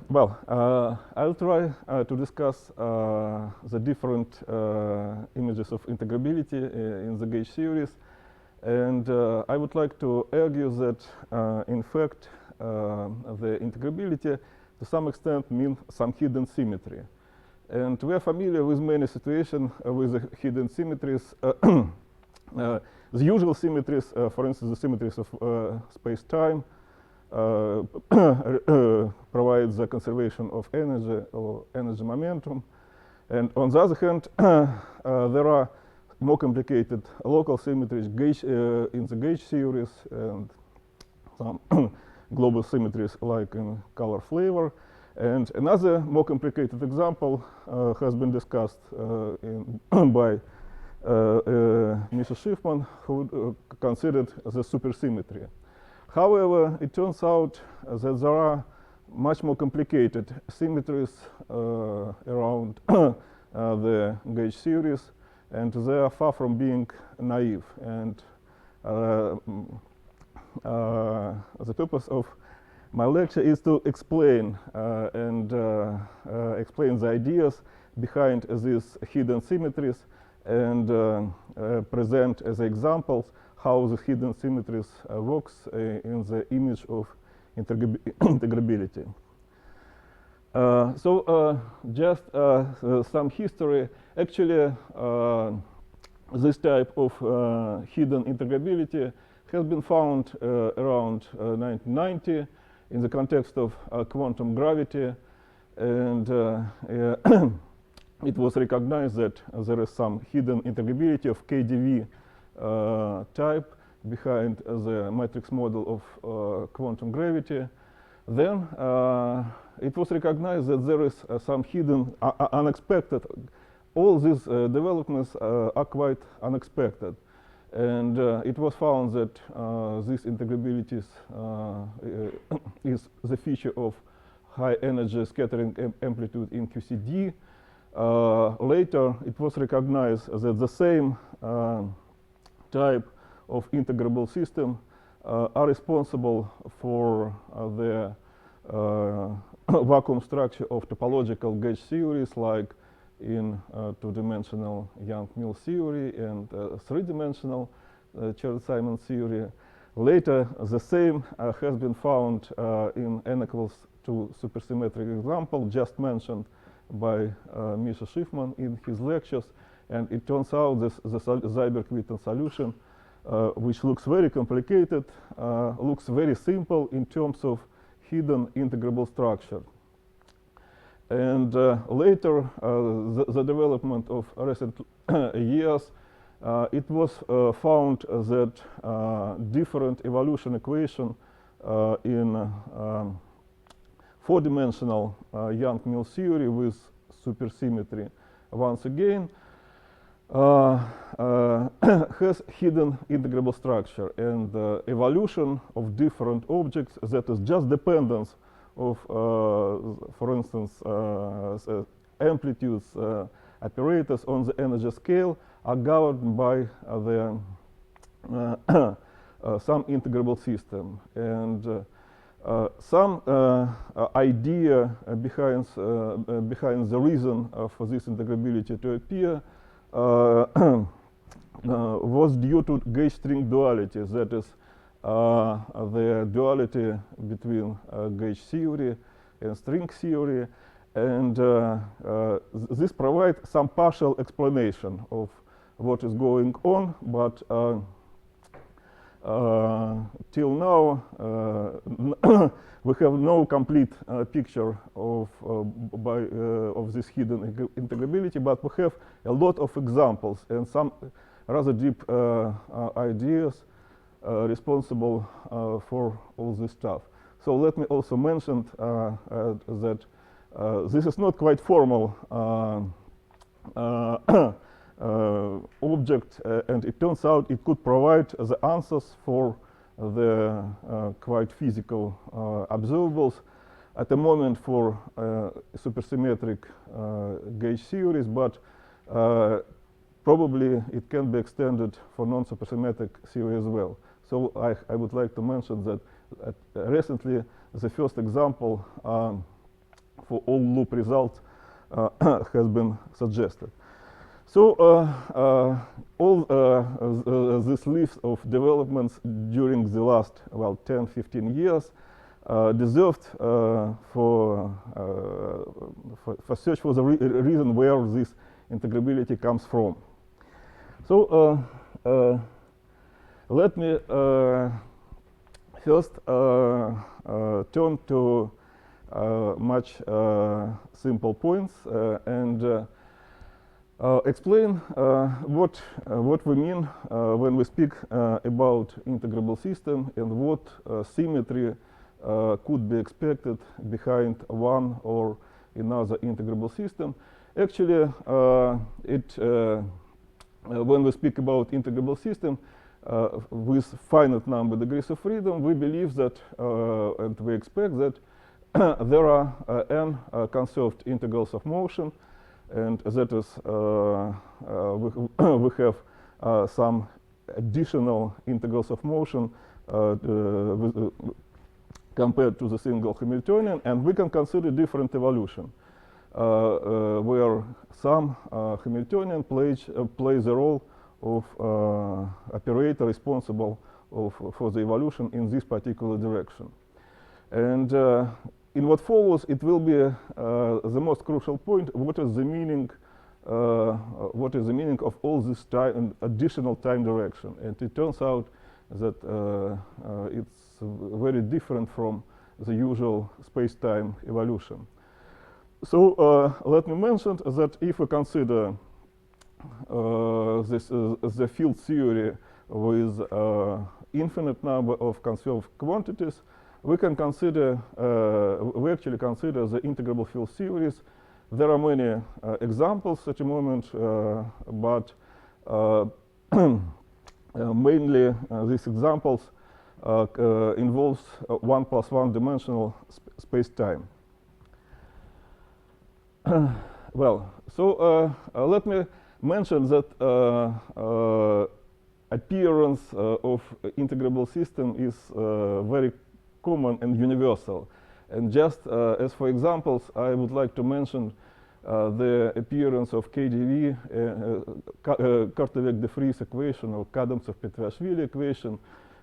Well, I'll try to discuss the different images of integrability in the gauge series, and I would like to argue that, in fact, the integrability to some extent means some hidden symmetry. And we are familiar with many situations with the hidden symmetries. The usual symmetries, for instance, the symmetries of space-time, provides the conservation of energy or energy momentum. And on the other hand, there are more complicated local symmetries in the gauge series, and some global symmetries like in color flavor. And another more complicated example has been discussed by Misha Schiffman, who considered the supersymmetry. However, it turns out that there are much more complicated symmetries around the gauge series, and they are far from being naive. And the purpose of my lecture is to explain explain the ideas behind these hidden symmetries and present as examples how the hidden symmetries works in the image of integrability. Just some history. Actually, this type of hidden integrability has been found around 1990 in the context of quantum gravity, and it was recognized that there is some hidden integrability of KdV type behind the matrix model of quantum gravity. Then it was recognized that there is some hidden, unexpected. All these developments are quite unexpected. And it was found that this integrability is the feature of high energy scattering amplitude in QCD. Later, it was recognized that the same type of integrable system are responsible for the vacuum structure of topological gauge theories, like in two-dimensional Young-Mills theory and three-dimensional Chern-Simons theory. Later, the same has been found in n=2 supersymmetric example just mentioned by Misha Schiffman in his lectures. And it turns out this the Seiberg-Witten solution, which looks very complicated, looks very simple in terms of hidden integrable structure. And later, the development of recent years, it was found that different evolution equation in four-dimensional Young-Mills theory with supersymmetry, once again, has hidden integrable structure, and evolution of different objects, that is just dependence of, for instance, amplitudes, operators on the energy scale, are governed by the some integrable system. And some idea behind the reason for this integrability to appear was due to gauge string duality, that is, the duality between gauge theory and string theory, and this provides some partial explanation of what is going on, but till now we have no complete picture of this hidden integrability, but we have a lot of examples and some rather deep ideas responsible for all this stuff. So let me also mention that this is not quite formal object, and it turns out it could provide the answers for the quite physical observables at the moment for supersymmetric gauge theories, but probably it can be extended for non-supersymmetric theory as well. So I would like to mention that recently the first example for all loop results has been suggested. So all this list of developments during the last, well, 10, 15 years deserved for search for the reason where this integrability comes from. So let me first turn to much simple points and explain what we mean when we speak about integrable system and what symmetry could be expected behind one or another integrable system. Actually, when we speak about integrable system with finite number degrees of freedom, we believe that and we expect that there are n conserved integrals of motion, and that is we have some additional integrals of motion compared to the single Hamiltonian, and we can consider different evolution where some Hamiltonian plays the role of operator responsible for the evolution in this particular direction. And in what follows, it will be the most crucial point: what is the meaning of all this time and additional time direction? And it turns out that it's very different from the usual space-time evolution. So let me mention that if we consider the field theory with infinite number of conserved quantities, we can consider, we actually consider the integrable field theories. There are many examples at the moment, but mainly these examples involves 1 + 1 dimensional space-time. Well, so let me mention that appearance of integrable system is very common and universal. And just as for examples, I would like to mention the appearance of KdV, Kharkevich-de Vries equation, or Kadamtsov-Petriashvili equation.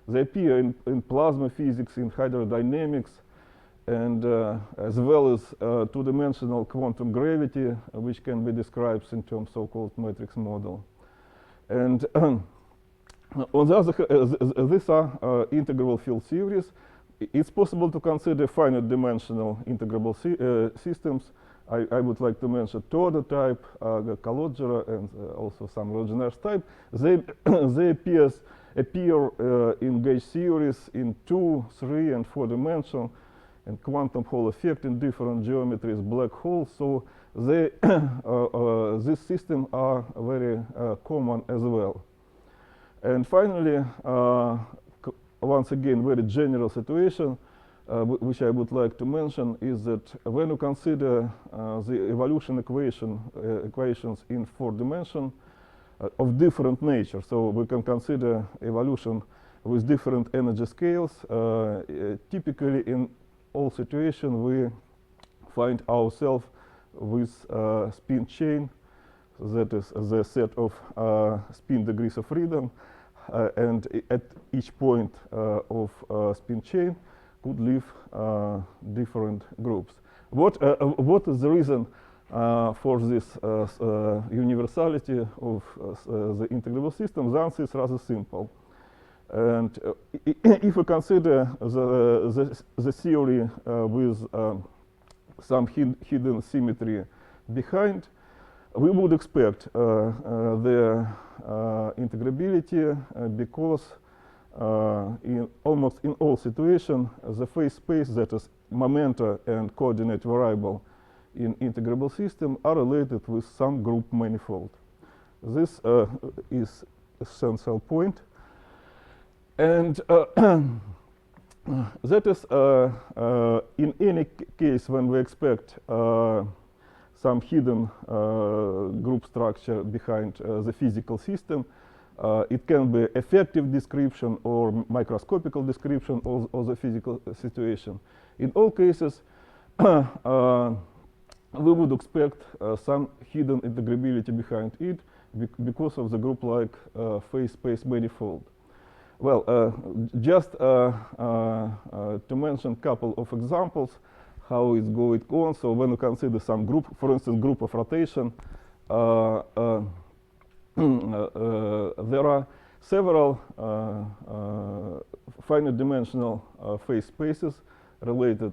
They appear in plasma physics, in hydrodynamics, and as well as two-dimensional quantum gravity, which can be described in terms of so-called matrix model. And on the other hand, these are integrable field theories. It's possible to consider finite dimensional integrable systems. I would like to mention Toda type, Kalodgera, and also some Lodgeners type. They appear in gauge theories in 2, 3, and 4 dimensional, and quantum Hall effect in different geometries, black holes. So they, these systems are very common as well. And finally, once again, very general situation, which I would like to mention, is that when you consider the evolution equations in 4 dimensions of different nature, so we can consider evolution with different energy scales. Typically, in all situations, we find ourselves with spin chain, that is the set of spin degrees of freedom, and at each point of spin chain could live different groups. What is the reason for this universality of the integrable system? The answer is rather simple. And if we consider the theory with some hidden symmetry behind, we would expect the integrability because in almost in all situations, the phase space, that is momenta and coordinate variable in integrable system, are related with some group manifold. This is a central point. And that is in any case when we expect some hidden group structure behind the physical system, It can be effective description or microscopical description of the physical situation. In all cases, we would expect some hidden integrability behind it because of the group-like phase space manifold. Well, just to mention a couple of examples how it's going on. So when we consider some group, for instance, group of rotation, there are several finite dimensional phase spaces related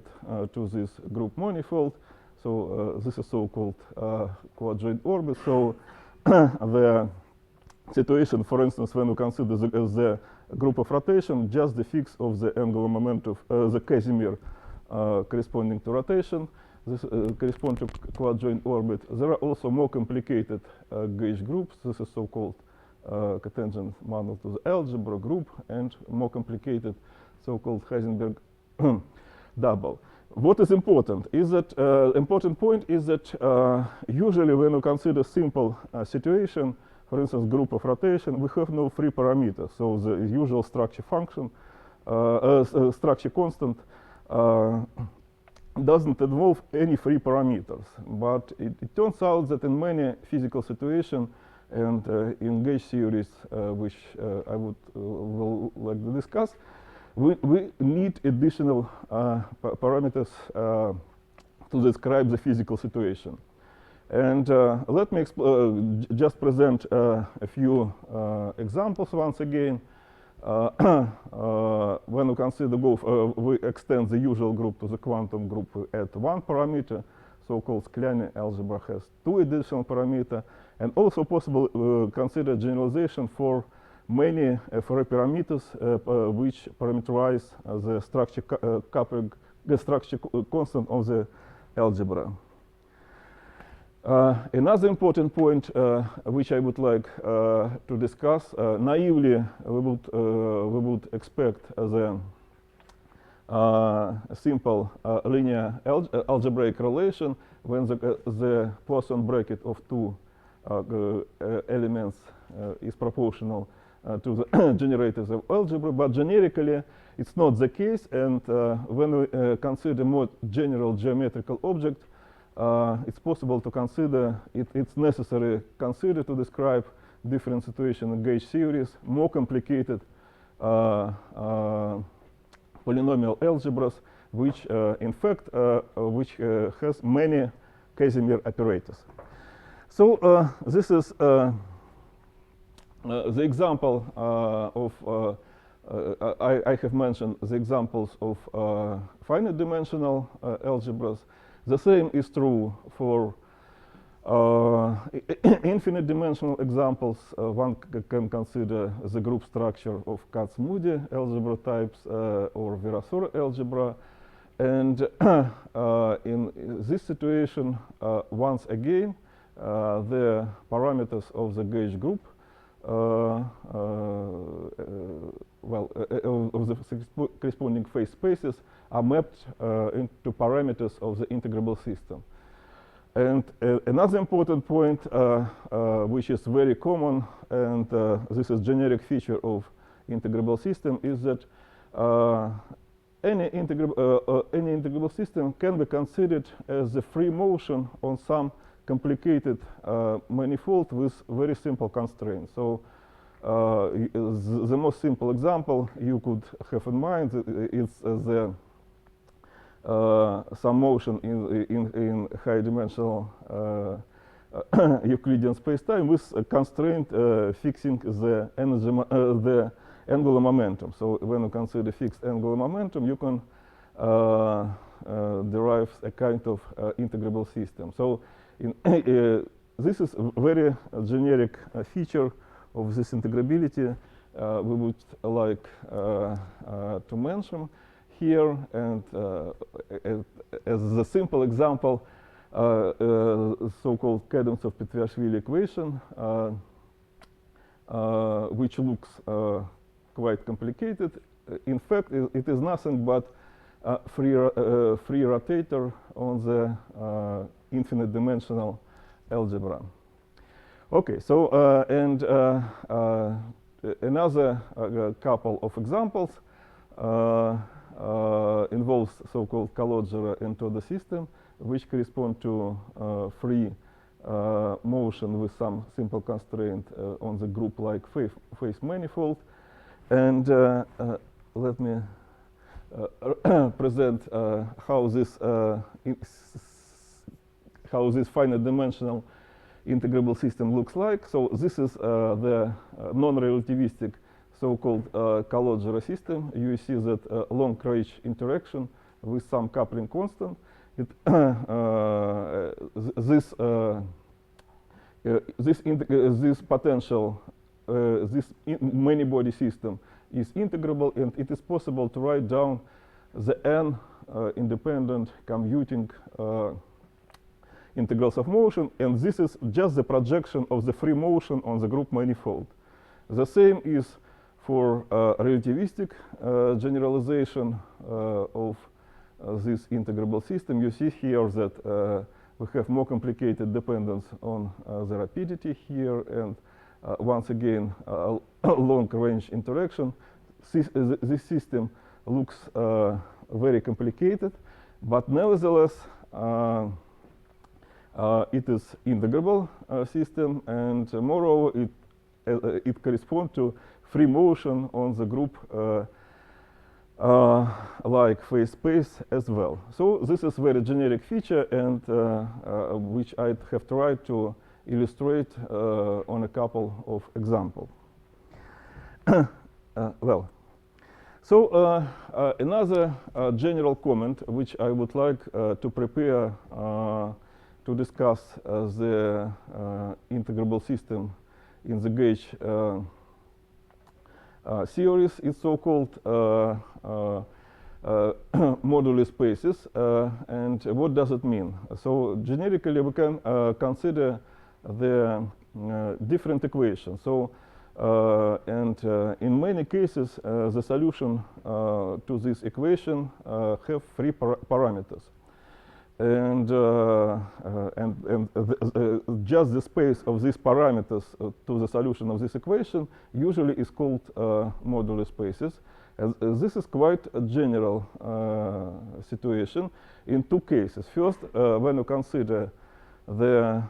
to this group manifold. So this is so-called coadjoint orbit. So the situation, for instance, when we consider the group of rotation, just the fix of the angular momentum of the Casimir corresponding to rotation, this corresponds to coadjoint orbit. There are also more complicated gauge groups. This is so-called cotangent model to the algebra group, and more complicated so-called Heisenberg double. What is important is that important point is that usually when we consider simple situation, for instance, group of rotation, we have no free parameters. So the usual structure function, structure constant, doesn't involve any free parameters. But it turns out that in many physical situations and in gauge theories, which I will like to discuss, we need additional parameters to describe the physical situation. And let me just present a few examples once again. When we consider we extend the usual group to the quantum group at one parameter, so-called Skleene algebra has two additional parameters, and also possible consider generalization for many Fourier parameters which parameterize the structure coupling, the structure constant of the algebra. Another important point which I would like to discuss, naively we would expect the simple linear algebraic relation when the Poisson bracket of two elements is proportional to the generators of algebra, but generically it's not the case. And when we consider more general geometrical object, it's possible to consider it's necessary consider to describe different situations in gauge theories, more complicated polynomial algebras, which in fact which has many Casimir operators. So this is the example of I have mentioned the examples of finite dimensional algebras. The same is true for infinite dimensional examples. One can consider the group structure of Katz-Moody algebra types or Virasoro algebra. And in this situation, once again, the parameters of the gauge group of the corresponding phase spaces are mapped into parameters of the integrable system. And another important point, which is very common, and this is generic feature of integrable system, is that any integrable system can be considered as a free motion on some complicated manifold with very simple constraints. So the most simple example you could have in mind is the some motion in high-dimensional Euclidean space-time with a constraint fixing the energy the angular momentum. So when you consider fixed angular momentum, you can derive a kind of integrable system. So this is a very generic feature of this integrability we would like to mention here. And as a simple example, so-called cadence of Petryashvili equation, which looks quite complicated. In fact, it is nothing but a free rotator on the infinite dimensional algebra. Okay, so another couple of examples involves so-called calogera and Toda system, which correspond to free motion with some simple constraint on the group-like phase manifold. And let me present how this finite dimensional integrable system looks like. So this is the non-relativistic so-called calogera system. You see that long-range interaction with some coupling constant. It this potential, this many-body system is integrable, and it is possible to write down the n independent commuting integrals of motion, and this is just the projection of the free motion on the group manifold. The same is for relativistic generalization of this integrable system. You see here that we have more complicated dependence on the rapidity here, and once again, long-range interaction. This system looks very complicated, but nevertheless, it is integrable system, and moreover, it corresponds to free motion on the group like phase space as well. So this is very generic feature, and which I have tried to illustrate on a couple of examples. Well, so another general comment which I would like to prepare to discuss the integrable system in the gauge theories is so-called moduli spaces. And what does it mean? So generically, we can consider the different equations. So in many cases, the solution to this equation have three parameters. And just the space of these parameters to the solution of this equation usually is called moduli spaces. This is quite a general situation in two cases. First, when you consider the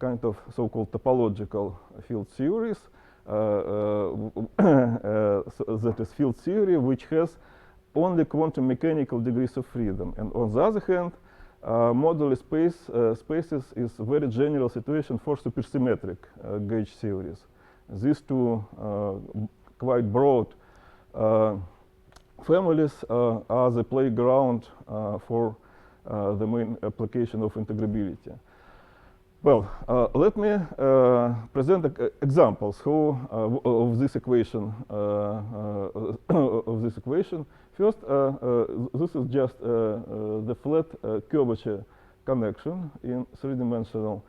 kind of so-called topological field theories, that is field theory which has only quantum mechanical degrees of freedom. And on the other hand, moduli spaces is a very general situation for supersymmetric gauge theories. These two quite broad families are the playground for the main application of integrability. Well, let me present examples of this equation. First, this is just the flat curvature connection in three-dimensional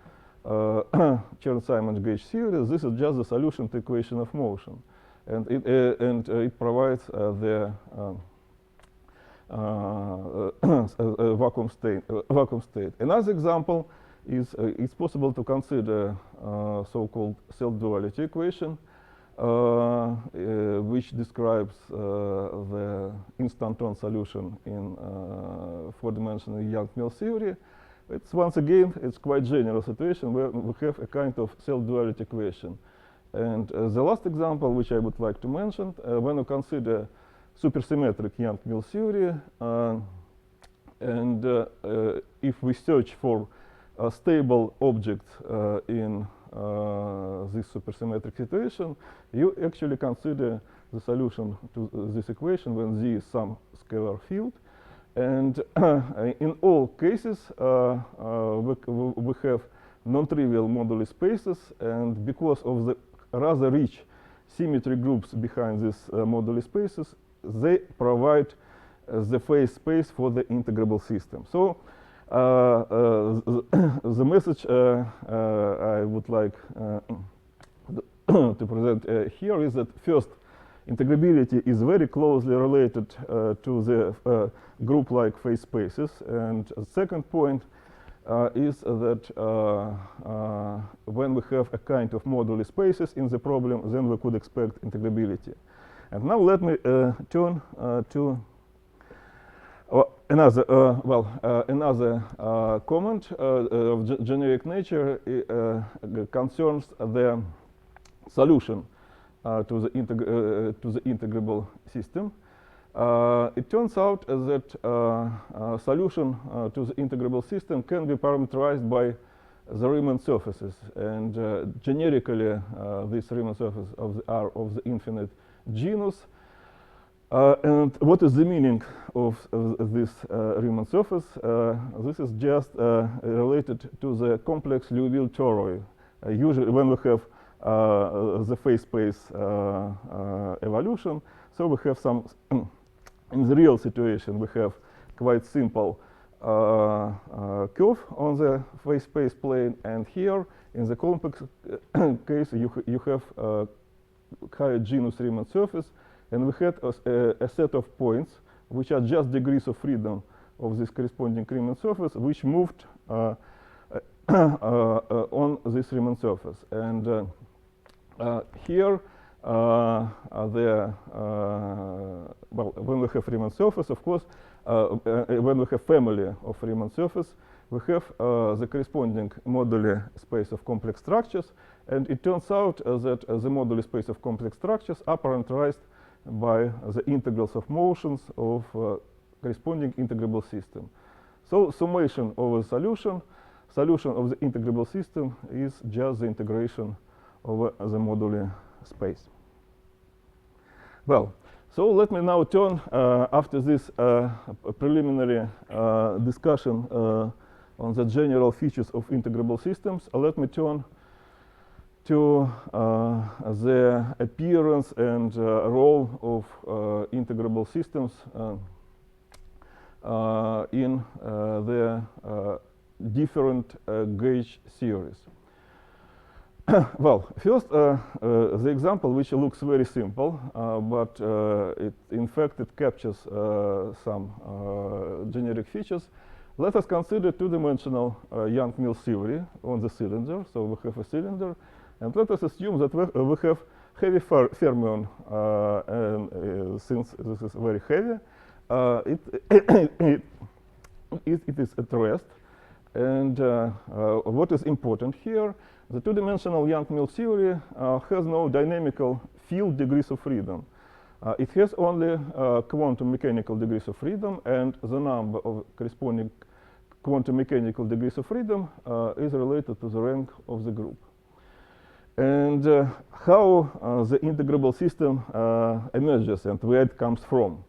Chern-Simons gauge theory. This is just the solution to equation of motion, and it provides the vacuum state. Another example is it's possible to consider so-called self-duality equation, which describes the instanton solution in four-dimensional Young-Mills theory. It's once again, it's quite general situation where we have a kind of self-duality equation. And the last example, which I would like to mention, when you consider supersymmetric Young-Mills theory, and if we search for a stable object in this supersymmetric situation, you actually consider the solution to this equation when Z is some scalar field. And in all cases, we have non-trivial moduli spaces, and because of the rather rich symmetry groups behind these moduli spaces, they provide the phase space for the integrable system. So the message I would like to present here is that first, integrability is very closely related to the group-like phase spaces, and second point, is that when we have a kind of moduli spaces in the problem, then we could expect integrability. And now let me turn to another comment of generic nature concerns the solution to the integrable system. It turns out that solution to the integrable system can be parameterized by the Riemann surfaces, and generically these Riemann surfaces are of the infinite genus. And what is the meaning of this Riemann surface? This is just related to the complex Liouville toroid. Usually when we have the phase space evolution, so we have some in the real situation we have quite simple curve on the phase space plane, and here in the complex case you have higher genus Riemann surface, and we had a set of points which are just degrees of freedom of this corresponding Riemann surface, which moved on this Riemann surface. And here when we have Riemann surface, of course, when we have family of Riemann surface, we have the corresponding moduli space of complex structures, and it turns out that the moduli space of complex structures are parameterized by the integrals of motions of corresponding integrable system. So summation of a solution of the integrable system is just the integration over the moduli space. Well, so let me now turn, after this preliminary discussion on the general features of integrable systems, let me turn to the appearance and role of integrable systems in the different gauge theories. Well, first, the example which looks very simple, but in fact it captures some generic features. Let us consider two-dimensional Young-Mills theory on the cylinder. So we have a cylinder, and let us assume that we have heavy fermion, and since this is very heavy, it is at rest. And what is important here, the two-dimensional Young-Mills theory has no dynamical field degrees of freedom. It has only quantum mechanical degrees of freedom, and the number of corresponding quantum mechanical degrees of freedom is related to the rank of the group. And how the integrable system emerges and where it comes from.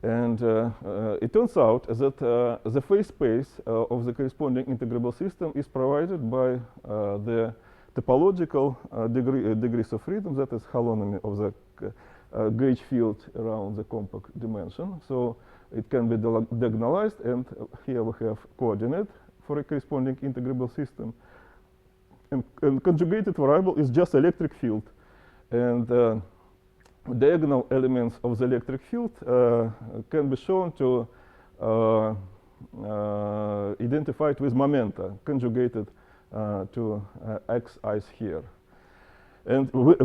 And it turns out that the phase space of the corresponding integrable system is provided by the topological degrees of freedom, that is holonomy of the gauge field around the compact dimension. So it can be diagonalized, and here we have coordinate for a corresponding integrable system. And conjugated variable is just electric field. And diagonal elements of the electric field can be shown to identified with momenta conjugated to x-i's here. And we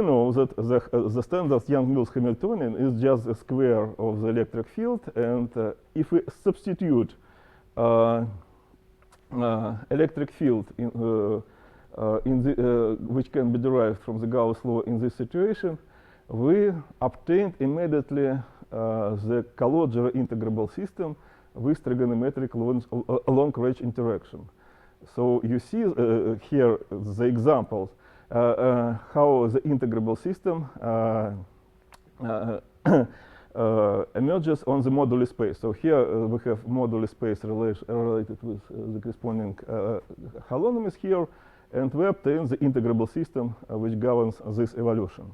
know that the standard Young-Mills Hamiltonian is just a square of the electric field, and if we substitute electric field which can be derived from the Gauss law in this situation, we obtained immediately the Calogero integrable system with trigonometric long-range interaction. So you see here the examples how the integrable system emerges on the moduli space. So here we have moduli space related with the corresponding holonomies here, and we obtain the integrable system which governs this evolution.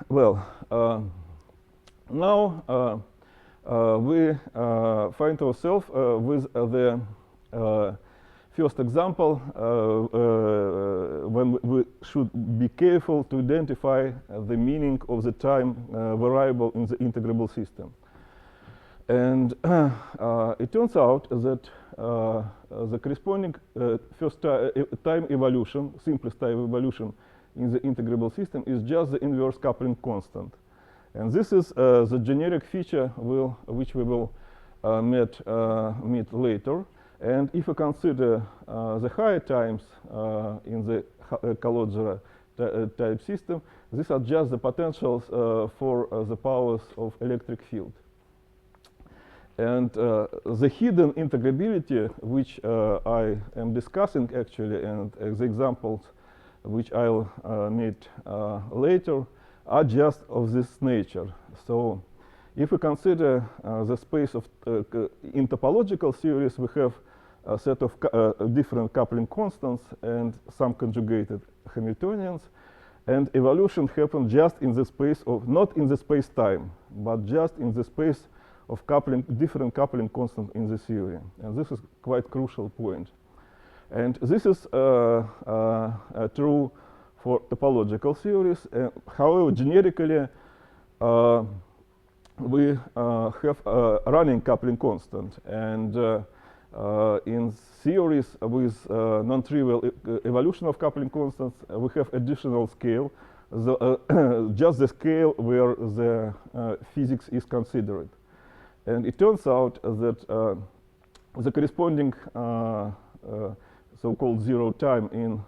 Well, now we find ourselves with the first example when we should be careful to identify the meaning of the time variable in the integrable system. And it turns out that the corresponding first time evolution, simplest time evolution in the integrable system is just the inverse coupling constant. And this is the generic feature which we will meet later. And if we consider the higher times in the Calogera type system, these are just the potentials for the powers of electric field. And the hidden integrability, which I am discussing actually, and the examples which I'll meet later, are just of this nature. So if we consider the space of in topological series, we have a set of different coupling constants and some conjugated Hamiltonians. And evolution happens just in the space of, not in the space-time, but just in the space of different coupling constants in the theory. And this is quite crucial point. And this is true for topological theories. However, generically, we have a running coupling constant. And in theories with non-trivial evolution of coupling constants, we have additional scale, just the scale where the physics is considered. And it turns out that the corresponding so-called zero time in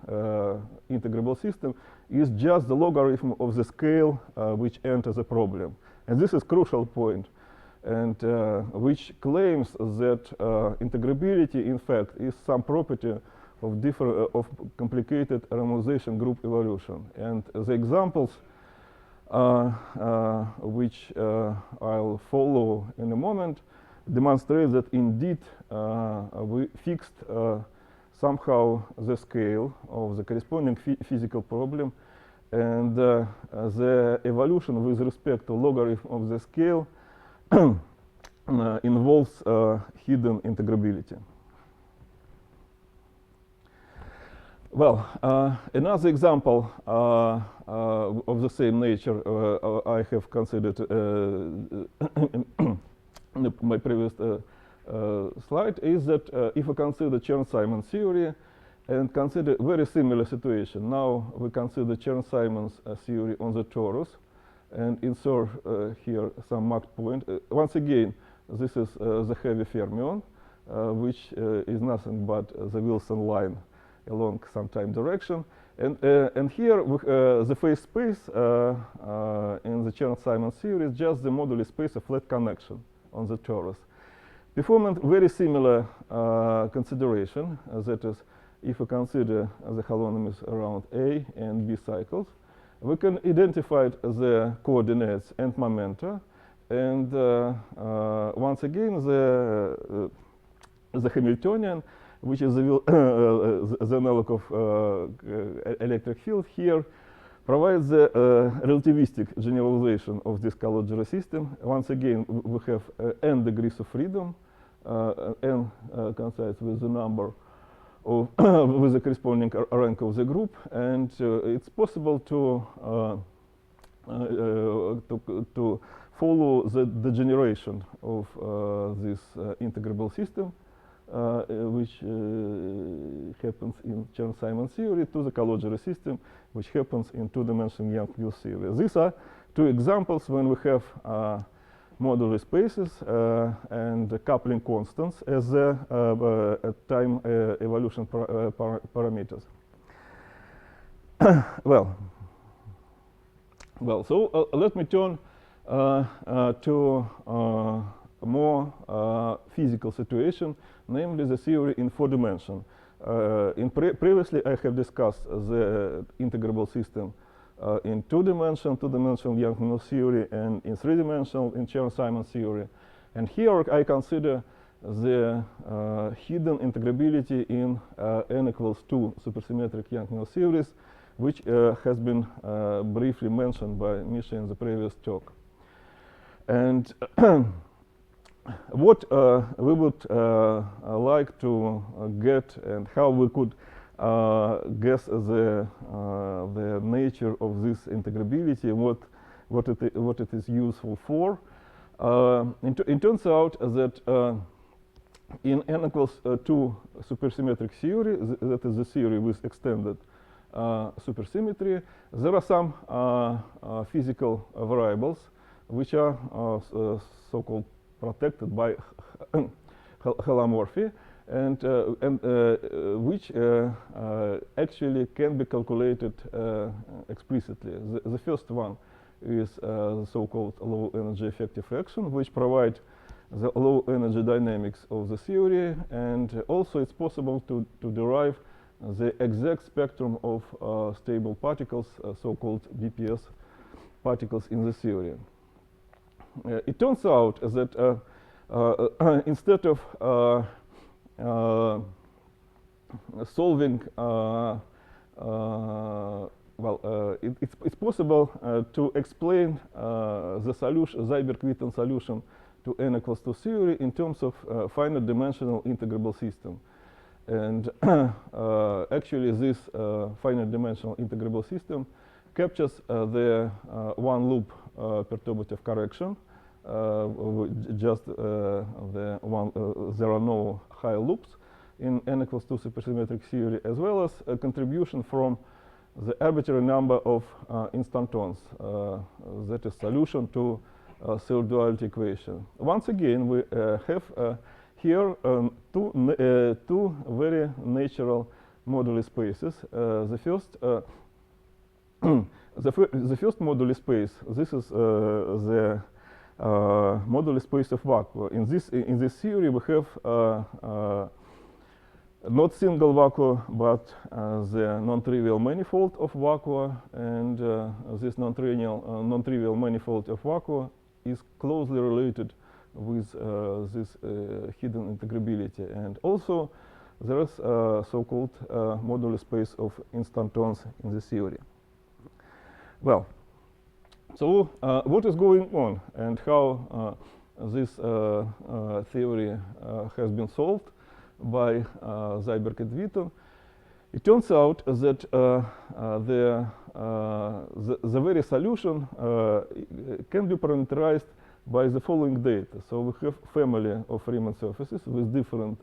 integrable system is just the logarithm of the scale which enters the problem. And this is crucial point, and which claims that integrability, in fact, is some property of complicated renormalization group evolution. And the examples which I'll follow in a moment demonstrate that indeed we fixed somehow the scale of the corresponding physical problem, and the evolution with respect to logarithm of the scale involves hidden integrability. Well, another example of the same nature I have considered in my previous slide is that if we consider Chern-Simons theory and consider very similar situation. Now we consider Chern-Simons theory on the torus and insert here some marked point. Once again, this is the heavy fermion, which is nothing but the Wilson line along some time direction. And here the phase space in the Chern-Simons theory is just the moduli space of flat connection on the torus. Performing very similar consideration, that is, if we consider the holonomies around A and B cycles, we can identify the coordinates and momenta, and once again the Hamiltonian, which is the analog of electric field here, provides the relativistic generalization of this Calogera system. Once again, we have n degrees of freedom, n coincides with the number of with the corresponding rank of the group, and it's possible to follow the degeneration of this integrable system, which happens in Chern-Simons theory, to the Calogera system, which happens in two-dimensional Young-Mills theory. These are two examples when we have modular spaces and coupling constants as time evolution parameters. well, so let me turn to a more physical situation, namely the theory in 4 dimensions. Previously, I have discussed the integrable system in 2-dimensional Young-Mills theory, and in 3-dimensional in Chern-Simons theory. And here I consider the hidden integrability in n equals 2 supersymmetric Young-Mills theories, which has been briefly mentioned by Misha in the previous talk. And what we would like to get, and how we could guess the nature of this integrability, what it is useful for, It turns out that in n equals 2 supersymmetric theory, that is the theory with extended supersymmetry, there are some physical variables which are so-called protected by holomorphy, and which actually can be calculated explicitly. The first one is the so-called low energy effective action, which provides the low energy dynamics of the theory, and also it's possible to derive the exact spectrum of stable particles, so-called BPS particles in the theory. It turns out that instead of solving, it's possible to explain the solution, Seiberg-Witten solution to n equals 2 theory in terms of finite dimensional integrable system. And actually this finite dimensional integrable system captures the one loop perturbative correction, just the one, there are no high loops in n equals 2 supersymmetric theory, as well as a contribution from the arbitrary number of instantons, that is solution to third duality equation. Once again, we have here two very natural moduli spaces. The first moduli space, this is the moduli space of vacuum. In this theory, we have not single vacuum, but the non-trivial manifold of vacuum, and this non-trivial manifold of vacuum is closely related with this hidden integrability. And also there is so-called moduli space of instantons in the theory. Well, so what is going on and how this theory has been solved by Seiberg and Witten? It turns out that the very solution can be parameterized by the following data. So we have family of Riemann surfaces with different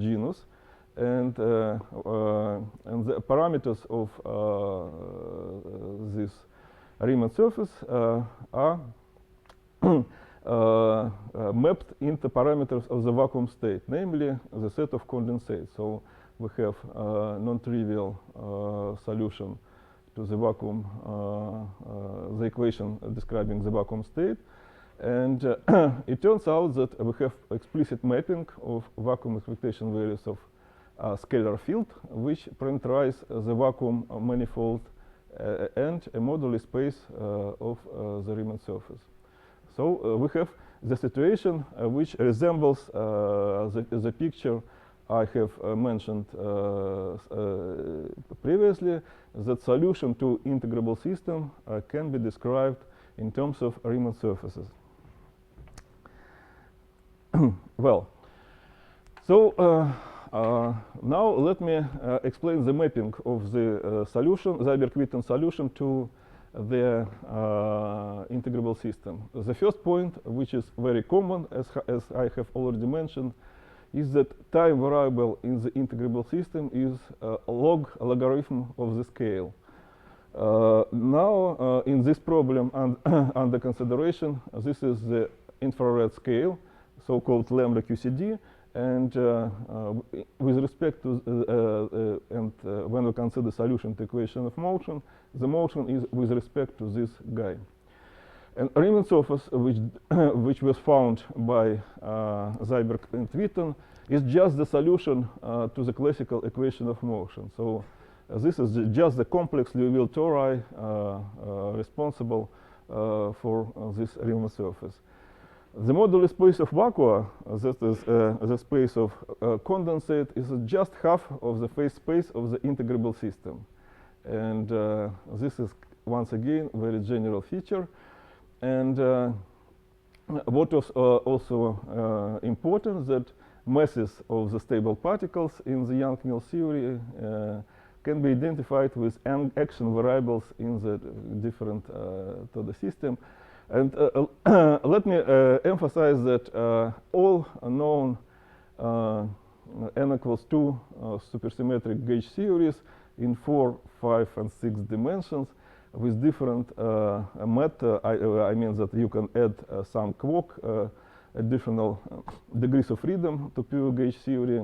genus, and the parameters of this Riemann surface are mapped into parameters of the vacuum state, namely the set of condensates. So we have non-trivial solution to the vacuum, the equation describing the vacuum state. And it turns out that we have explicit mapping of vacuum expectation values of scalar field, which parameterize the vacuum manifold and a moduli space of the Riemann surface. So we have the situation which resembles the picture I have mentioned previously, that solution to integrable system can be described in terms of Riemann surfaces. Well, so now let me explain the mapping of the solution, Seiberg-Witten solution, to the integrable system. The first point, which is very common, as I have already mentioned, is that time variable in the integrable system is logarithm of the scale. Now, in this problem under consideration, this is the infrared scale, so-called lambda QCD, and with respect to when we consider solution to equation of motion, the motion is with respect to this guy. And Riemann surface, which was found by Seiberg and Witten, is just the solution to the classical equation of motion. So this is just the complex Liouville tori responsible for this Riemann surface. The moduli space of vacuum, that is the space of condensate, is just half of the phase space of the integrable system. And this is, once again, a very general feature. And what was also important, that masses of the stable particles in the Young-Mills theory can be identified with action variables in the different to the system. And let me emphasize that all known n equals 2 supersymmetric gauge theories in 4, 5, and 6 dimensions with different I mean that you can add some quark, additional degrees of freedom to pure gauge theory.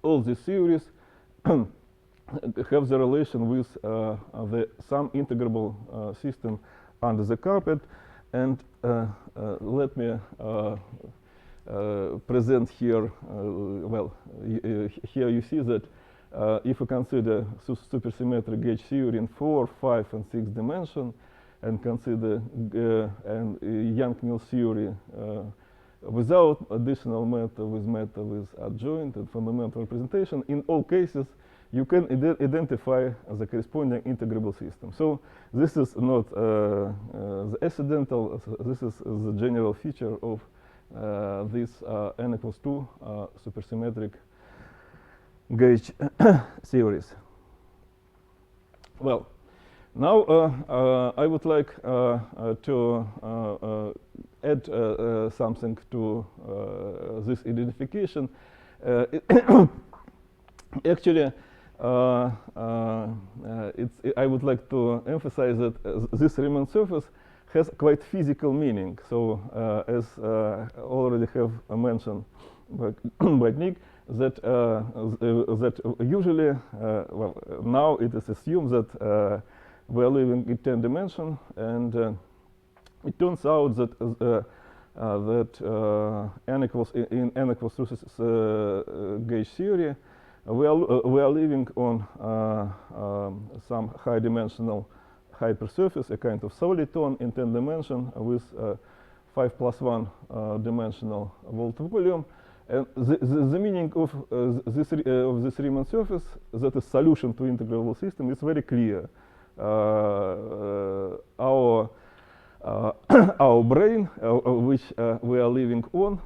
All these theories have the relation with some integrable system under the carpet. And let me present here, here you see that if you consider supersymmetric gauge theory in 4, 5, and 6 dimension, and consider Young-Mills theory without additional matter, with adjoint and fundamental representation, in all cases, you can identify the corresponding integrable system. So this is not the accidental, this is the general feature of this n equals 2 supersymmetric gauge theories. Well, now I would like to add something to this identification. Actually, I would like to emphasize that this Riemann surface has quite physical meaning. So, as already have mentioned by Nick, that usually, well, now it is assumed that we are living in 10 dimension, and it turns out that n equals 2 gauge theory, we are living on some high-dimensional hypersurface, a kind of soliton in 10 dimension with 5+1 dimensional volt volume. And the meaning of this Riemann surface, that is solution to integrable system, is very clear. Our brain, which we are living on,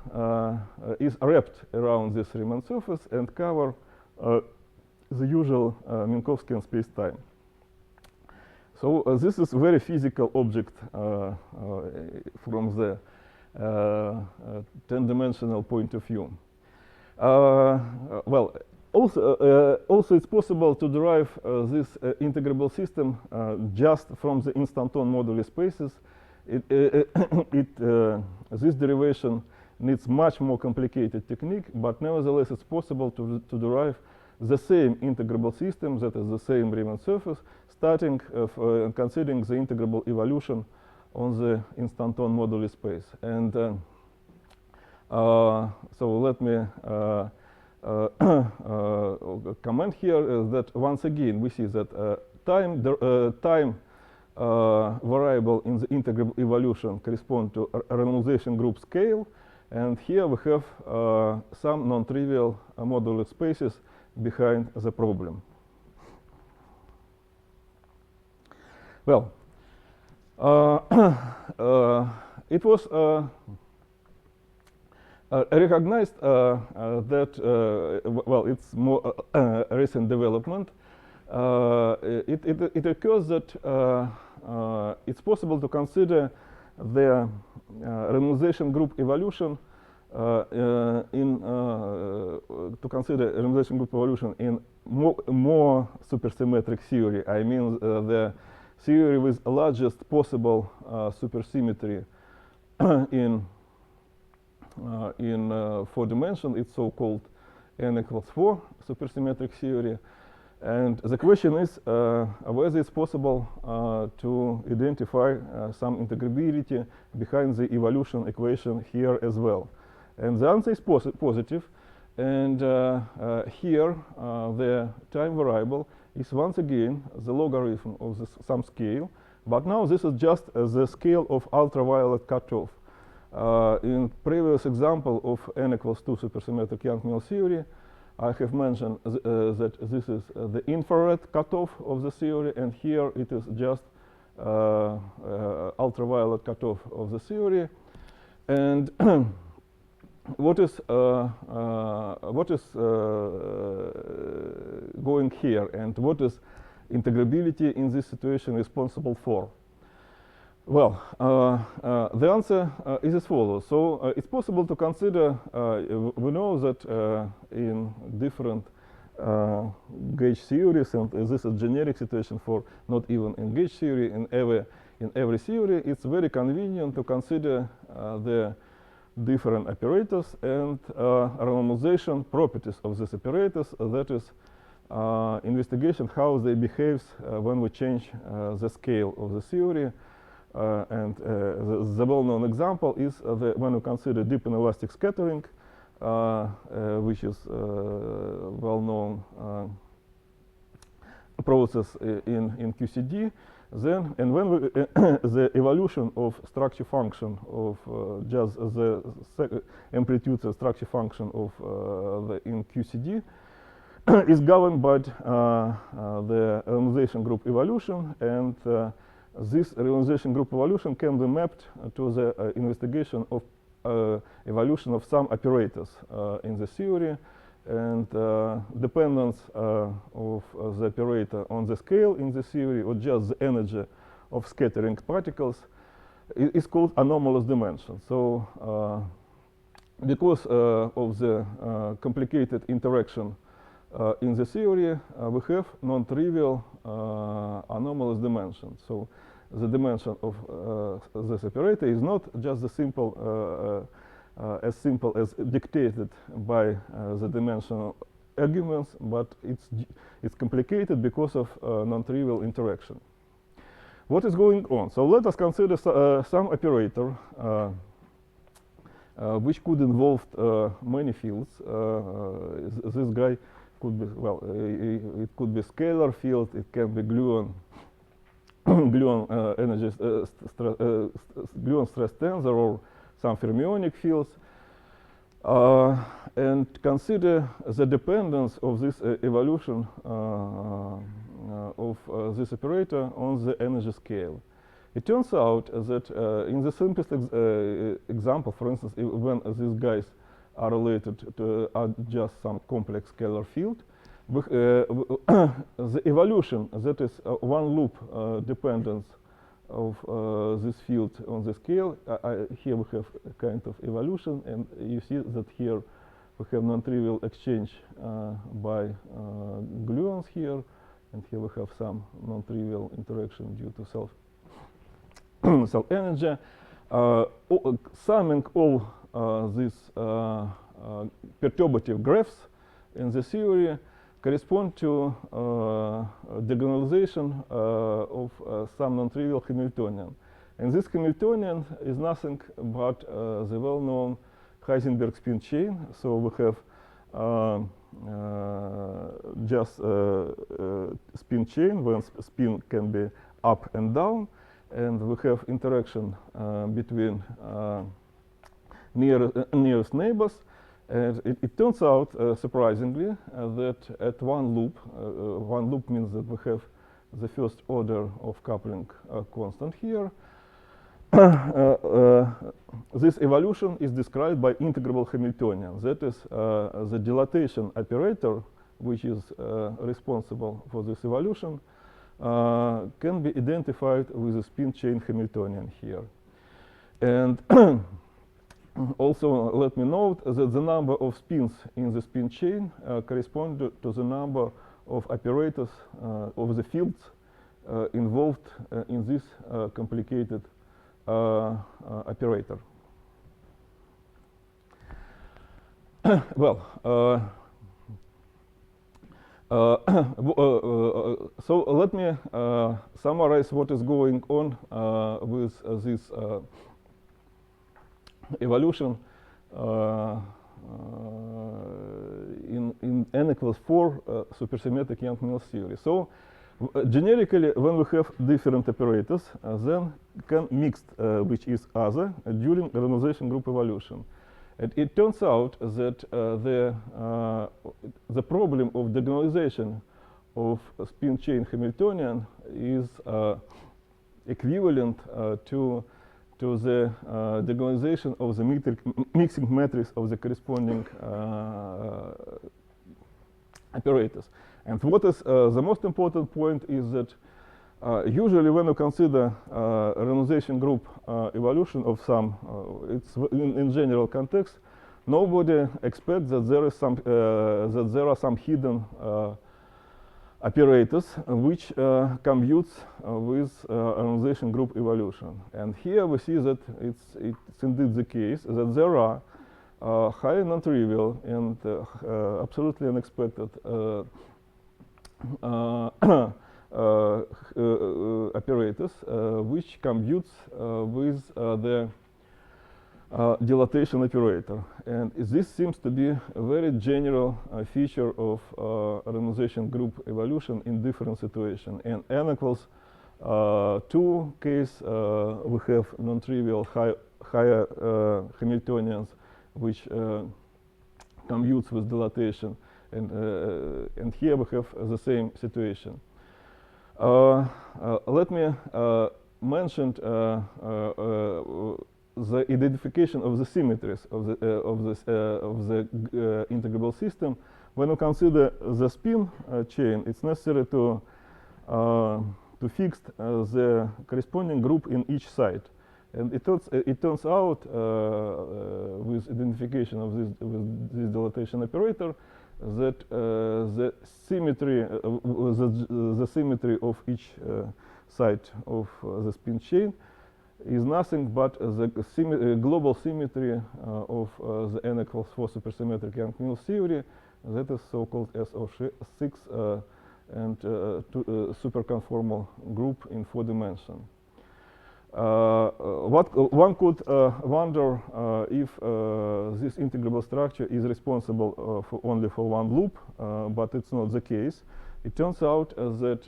is wrapped around this Riemann surface and cover the usual Minkowskian space-time. So this is a very physical object from the 10-dimensional point of view. Well, also it's possible to derive this integrable system just from the instanton moduli spaces. This derivation needs much more complicated technique, but nevertheless it's possible to derive the same integrable system, that is the same Riemann surface, starting considering the integrable evolution on the instanton moduli space. And so let me comment here that once again we see that time variable in the integrable evolution correspond to a renormalization group scale, and here we have some non-trivial modular spaces behind the problem. Well, it was recognized that, well, it's more recent development. It occurs that it's possible to consider the renormalization group evolution in more supersymmetric theory. I mean the theory with largest possible supersymmetry in 4 dimensions. It's so-called n equals 4 supersymmetric theory. And the question is whether it's possible to identify some integrability behind the evolution equation here as well. And the answer is positive. And here the time variable is once again the logarithm of some scale. But now this is just the scale of ultraviolet cutoff. In previous example of n equals 2 supersymmetric Young-Mills theory, I have mentioned that this is the infrared cutoff of the theory, and here it is just ultraviolet cutoff of the theory. And what is going here, and what is integrability in this situation responsible for? Well, the answer is as follows. So it's possible to consider, we know that in different gauge theories, and this is a generic situation for not even in gauge theory, in every theory, it's very convenient to consider the different operators and randomization properties of these operators, that is investigation how they behave when we change the scale of the theory. And the well-known example is when we consider deep inelastic scattering, which is well-known process in QCD. Then, and when we the evolution of structure function of just the amplitude structure function of in QCD is governed by the realization group evolution, and this realization group evolution can be mapped to the investigation of evolution of some operators in the theory, and dependence of the operator on the scale in the theory, or just the energy of scattering particles, is called anomalous dimension. So because of the complicated interaction in the theory, we have non-trivial anomalous dimension. So the dimension of this operator is not just the as simple as dictated by the dimensional arguments, but it's complicated because of non-trivial interaction. What is going on? So let us consider some operator which could involve many fields. This guy could be, well, it could be scalar field, it can be gluon energy gluon stress tensor, or some fermionic fields, and consider the dependence of this evolution of this operator on the energy scale. It turns out that in the simplest example, for instance, when these guys are related to just some complex scalar field, the evolution, that is one loop dependence of this field on the scale, here we have a kind of evolution, and you see that here we have non-trivial exchange by gluons here, and here we have some non-trivial interaction due to self energy. Summing all these perturbative graphs in the theory correspond to diagonalization of some non-trivial Hamiltonian. And this Hamiltonian is nothing but the well-known Heisenberg spin chain. So we have just spin chain when spin can be up and down, and we have interaction between nearest neighbors. And it turns out, surprisingly, that at one loop means that we have the first order of coupling constant here. This evolution is described by integrable Hamiltonian. That is, the dilatation operator, which is responsible for this evolution, can be identified with a spin chain Hamiltonian here. And also, let me note that the number of spins in the spin chain correspond to the number of operators of the fields involved in this complicated operator. Well, so let me summarize what is going on with this evolution in n equals 4 supersymmetric Young-Mills theory. So generically, when we have different operators, then can mix which is other during randomization group evolution. And it turns out that the problem of diagonalization of spin chain Hamiltonian is equivalent to the diagonalization of the mixing matrix of the corresponding operators. And what is the most important point is that Usually, when you consider renormalization group evolution of some, it's in general context, nobody expects that there is some that there are some hidden operators which computes with renormalization group evolution. And here we see that it's indeed the case that there are highly non-trivial and absolutely unexpected operators which computes with the dilatation operator. And this seems to be a very general feature of renormalization group evolution in different situations. In n equals 2 case, we have non-trivial higher Hamiltonians which computes with dilatation. And here we have the same situation. Let me mention the identification of the symmetries of the integrable system. When we consider the spin chain, it's necessary to fix the corresponding group in each side. And it turns out with identification of this dilatation operator that the symmetry of each side of the spin chain is nothing but the global symmetry of the n equals 4 supersymmetric Young-Mills theory, that is so-called SO6 and superconformal group in 4 dimensions. What one could wonder if this integrable structure is responsible only for one loop, but it's not the case. It turns out that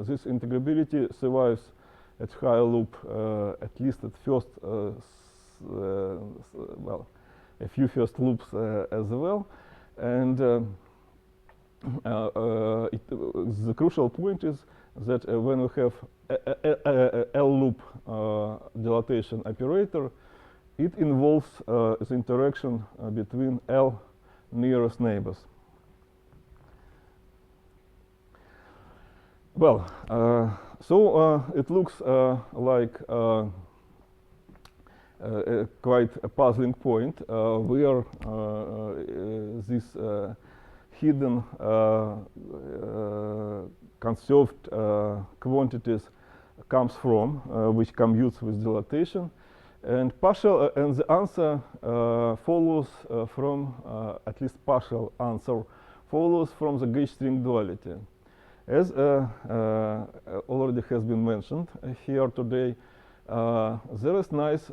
this integrability survives at higher loop, at least at first, well, a few first loops as well. And the crucial point is that when we have a L-loop dilatation operator, it involves the interaction between L nearest neighbors. Well, so it looks like quite a puzzling point where this hidden conserved quantities comes from, which computes with dilatation, and the answer follows from at least partial answer follows from the gauge string duality. As already has been mentioned here today, there is nice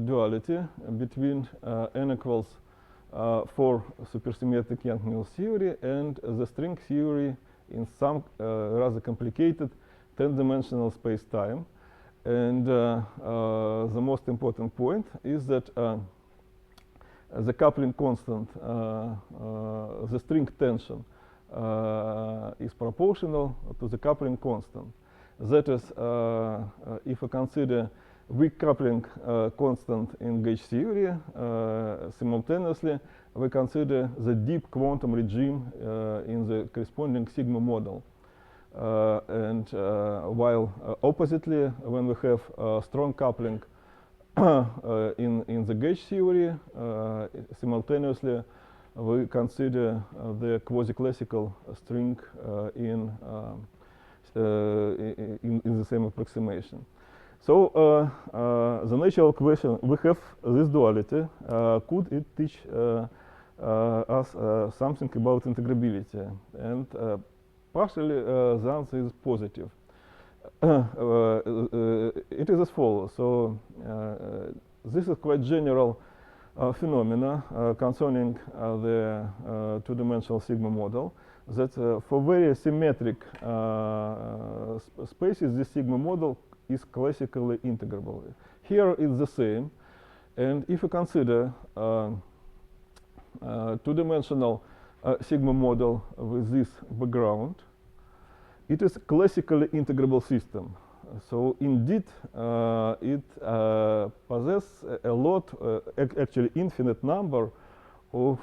duality between n equals 4 supersymmetric Young-Mills theory and the string theory in some rather complicated 10-dimensional space-time. And the most important point is that the coupling constant, the string tension, is proportional to the coupling constant. That is, if we consider weak coupling constant in gauge theory, simultaneously we consider the deep quantum regime in the corresponding sigma model. And while oppositely, when we have strong coupling in the gauge theory, simultaneously we consider the quasi-classical string in the same approximation. So the natural question, we have this duality, could it teach us something about integrability? And partially the answer is positive. It is as follows. So this is quite general phenomena concerning the two-dimensional sigma model, that for very symmetric spaces, this sigma model is classically integrable. Here it's the same, and if you consider two-dimensional sigma model with this background, it is a classically integrable system. So indeed, it possesses a lot, actually infinite number of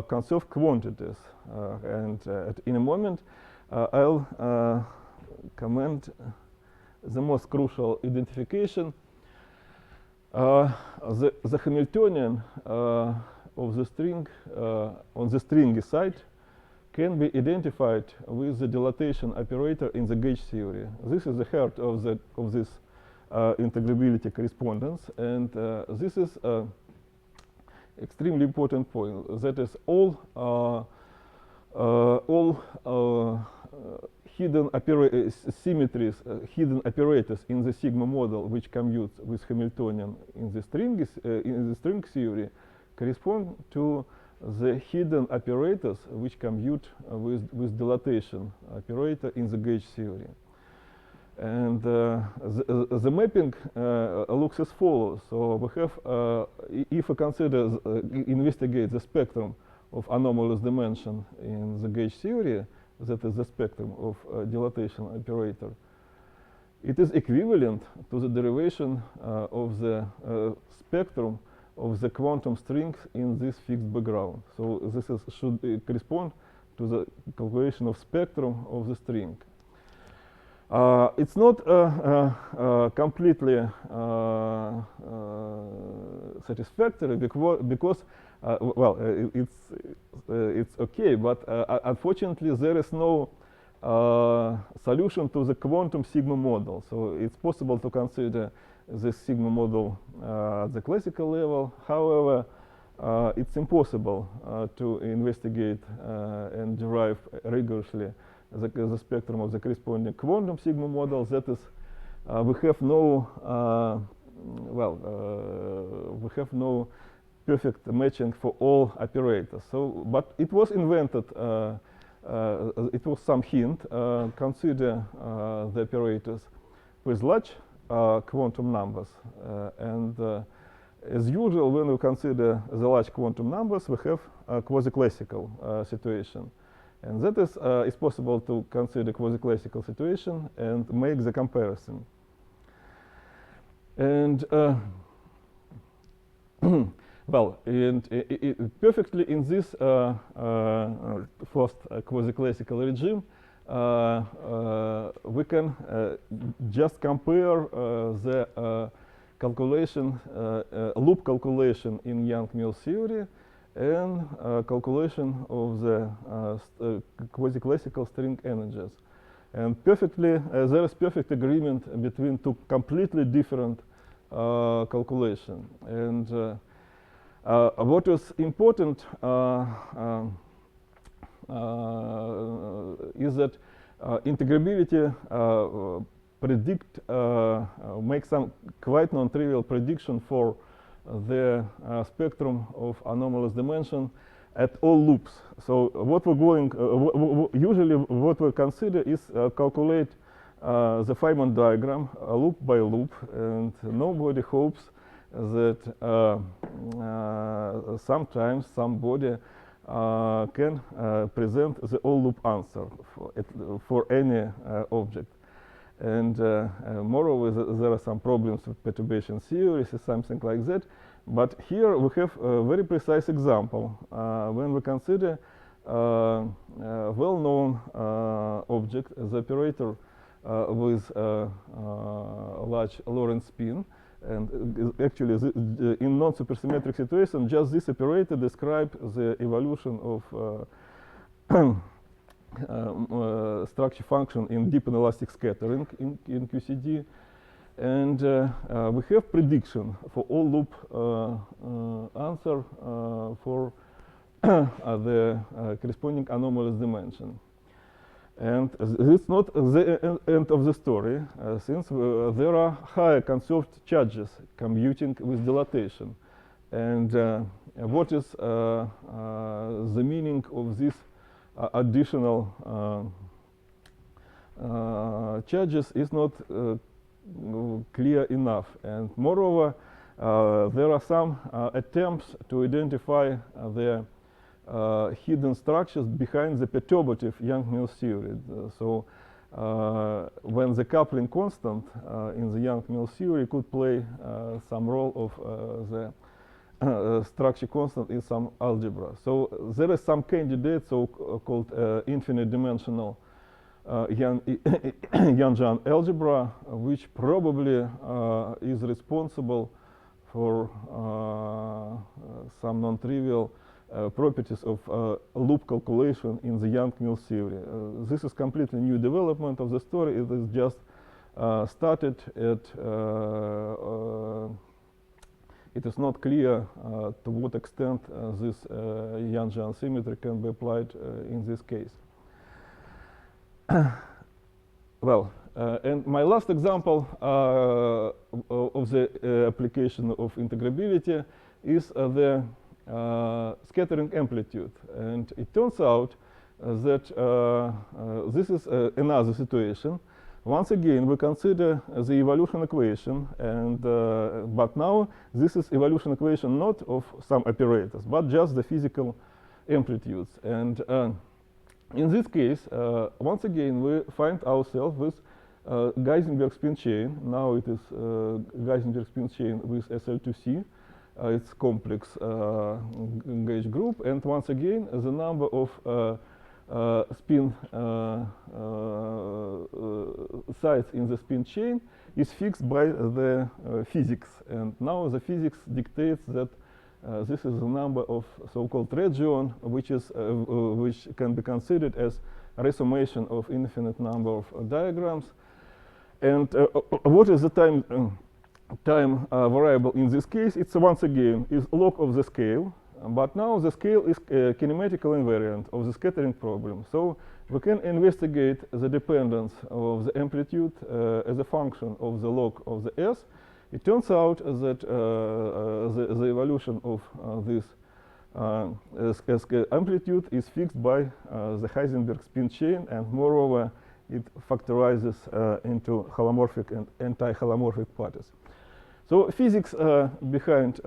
conserved quantities. And in a moment, I'll comment the most crucial identification. The Hamiltonian of the string on the stringy side can be identified with the dilatation operator in the gauge theory. This is the heart of this integrability correspondence, and this is extremely important point. That is, all hidden symmetries, hidden operators in the sigma model, which commute with Hamiltonian in the string theory, correspond to the hidden operators which commute with dilatation operator in the gauge theory. And the mapping looks as follows. So we have, if we consider, investigate the spectrum of anomalous dimension in the gauge theory, that is the spectrum of dilatation operator, it is equivalent to the derivation of the spectrum of the quantum strings in this fixed background. So this should correspond to the calculation of spectrum of the string. It's not completely satisfactory because well, it's okay, but unfortunately there is no solution to the quantum sigma model. So it's possible to consider the sigma model at the classical level. However, it's impossible to investigate and derive rigorously the spectrum of the corresponding quantum sigma model. That is, we have no we have no perfect matching for all operators. So, but it was invented. It was some hint. Consider the operators with large quantum numbers, and as usual, when we consider the large quantum numbers, we have a quasi-classical situation. And that is, it's possible to consider quasi-classical situation and make the comparison. And well, and perfectly in this first quasi-classical regime, we can just compare the calculation, loop calculation in Young-Mills theory, and calculation of the quasi-classical string energies. And perfectly, there is perfect agreement between two completely different calculations. And what is important is that integrability makes some quite non-trivial prediction for the spectrum of anomalous dimension at all loops. So what we're going, usually what we consider is calculate the Feynman diagram loop by loop, and nobody hopes that sometimes somebody can present the all loop answer for any object. And moreover, there are some problems with perturbation theories or something like that. But here we have a very precise example when we consider a well-known object, the operator with large Lorentz spin. And actually, in non-supersymmetric situation, just this operator describes the evolution of structure function in deep inelastic scattering in QCD. And we have prediction for all loop answer for the corresponding anomalous dimension. And this is not the end of the story, since there are higher conserved charges commuting with dilatation. And what is the meaning of this additional charges is not clear enough. And moreover, there are some attempts to identify the hidden structures behind the perturbative Young-Mills theory. So when the coupling constant in the Young-Mills theory could play some role of the structure constant in some algebra. So there is some candidate, so called infinite dimensional Yang algebra, which probably is responsible for some non-trivial properties of loop calculation in the Yang-Mills theory. This is completely new development of the story. It is just started at. It is not clear to what extent this Yang symmetry can be applied in this case. Well, and my last example of the application of integrability is the scattering amplitude. And it turns out that this is another situation. Once again, we consider the evolution equation, and but now this is evolution equation not of some operators, but just the physical amplitudes. And in this case, once again, we find ourselves with Heisenberg spin chain. Now it is Heisenberg spin chain with SL2C. It's complex gauge group, and once again, the number of spin sites in the spin chain is fixed by the physics. And now the physics dictates that this is the number of so-called region, which can be considered as a resummation of infinite number of diagrams. And what is the time variable in this case? It's once again is log of the scale, but now the scale is kinematical invariant of the scattering problem. So we can investigate the dependence of the amplitude as a function of the log of the S. It turns out that the evolution of this amplitude is fixed by the Heisenberg spin chain, and moreover, it factorizes into holomorphic and anti-holomorphic parties. So physics behind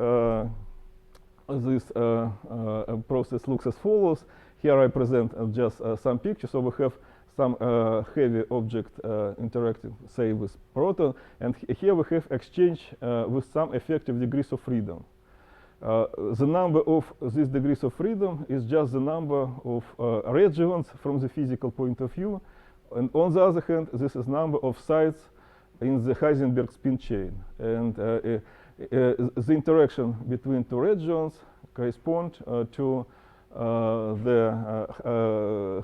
this process looks as follows. Here I present just some pictures. So we have some heavy object interacting, say, with proton, and here we have exchange with some effective degrees of freedom. The number of these degrees of freedom is just the number of regions from the physical point of view, and on the other hand, this is number of sites in the Heisenberg spin chain, and the interaction between two regions correspond to the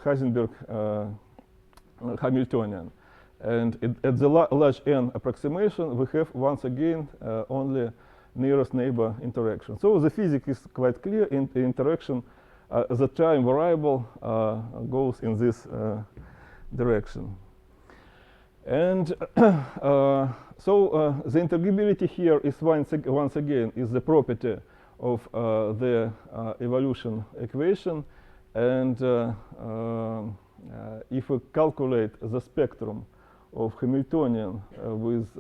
Heisenberg Hamiltonian. And at the large n approximation, we have once again only nearest neighbor interaction. So the physics is quite clear. In the interaction, the time variable goes in this direction. And so the integrability here is once again is the property of the evolution equation. And if we calculate the spectrum of Hamiltonian with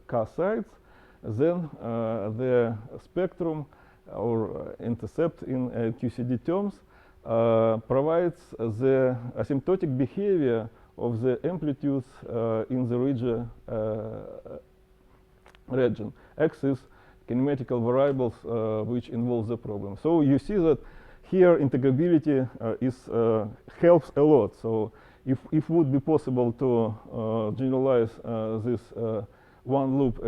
k sides, then the spectrum or intercept in QCD terms provides the asymptotic behavior of the amplitudes in the region. X is kinematical variables which involve the problem. So you see that here integrability helps a lot. So if it would be possible to generalize this one loop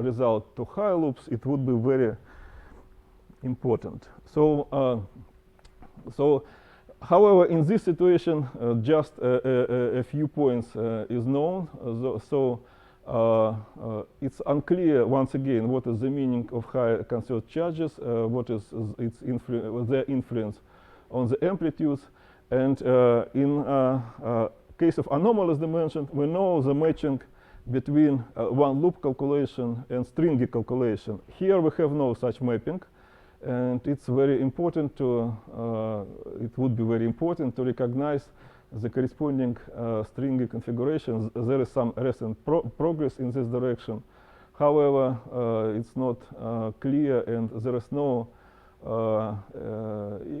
result to higher loops, it would be very important. So however, in this situation, just a few points is known. So it's unclear once again what is the meaning of high conserved charges, what is their influence on the amplitudes, and in case of anomalous dimension, we know the matching between one loop calculation and stringy calculation. Here we have no such mapping, and it's very important to it would be very important to recognize the corresponding stringy configurations. There is some recent progress in this direction. However, it's not clear, and there is no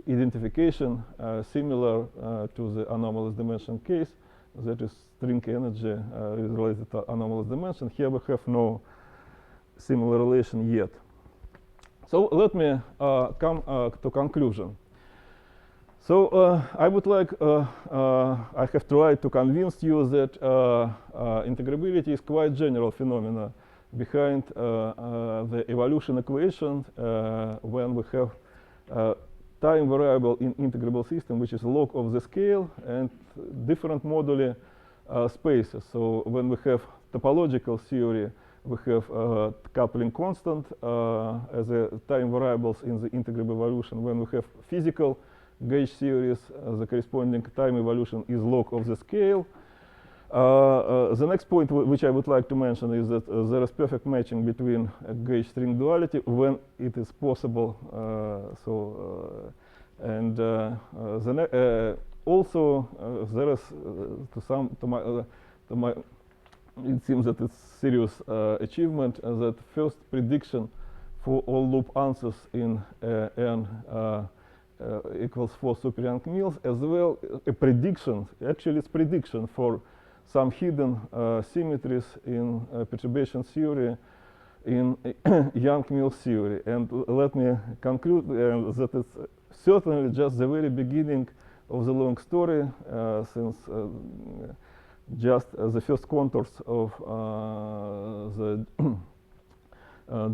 identification similar to the anomalous dimension case. That is, string energy is related to anomalous dimension. Here we have no similar relation yet. So let me come to conclusion. So I would like, I have tried to convince you that integrability is quite general phenomena behind the evolution equation when we have time variable in integrable system, which is log of the scale and different moduli spaces. So when we have topological theory, we have coupling constant as a time variables in the integrable evolution. When we have physical gauge theories, the corresponding time evolution is log of the scale. The next point which I would like to mention is that there is perfect matching between gauge string duality when it is possible. Also there is to my it seems that it's serious achievement that first prediction for all loop answers in n equals 4 super young mills, as well a prediction, actually it's prediction for some hidden symmetries in perturbation theory in young mill theory. And let me conclude that it's certainly just the very beginning of the long story, since just the first contours of the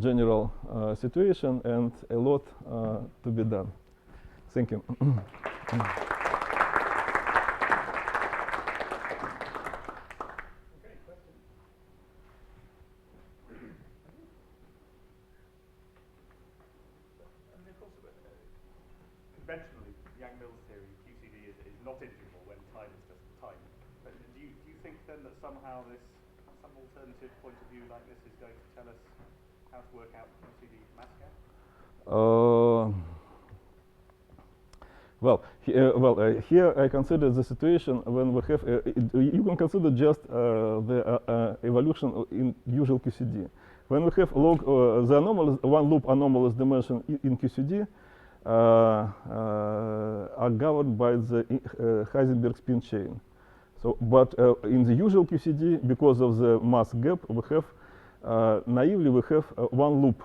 general situation, and a lot to be done. Thank you. Conventionally, Yang-Mills theory, QCD is not integrable when time is just time. But do you think then that somehow some alternative point of view like this is going to tell us how to work out QCD mass gap? Here I consider the situation when we have, you can consider just the evolution in usual QCD. When we have log, the anomalous, one loop anomalous dimension in QCD are governed by the Heisenberg spin chain. So, but in the usual QCD, because of the mass gap, we have, naively, we have one loop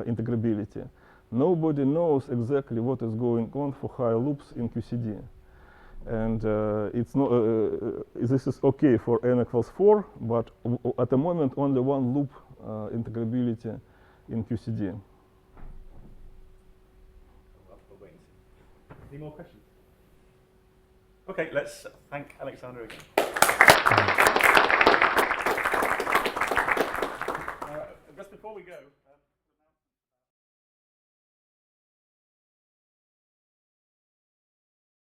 integrability. Nobody knows exactly what is going on for higher loops in QCD. And it's not, this is okay for n equals 4, but at the moment only one loop integrability in QCD. We'll wait and see. Any more questions? Okay, let's thank Alexander again. Just before we go.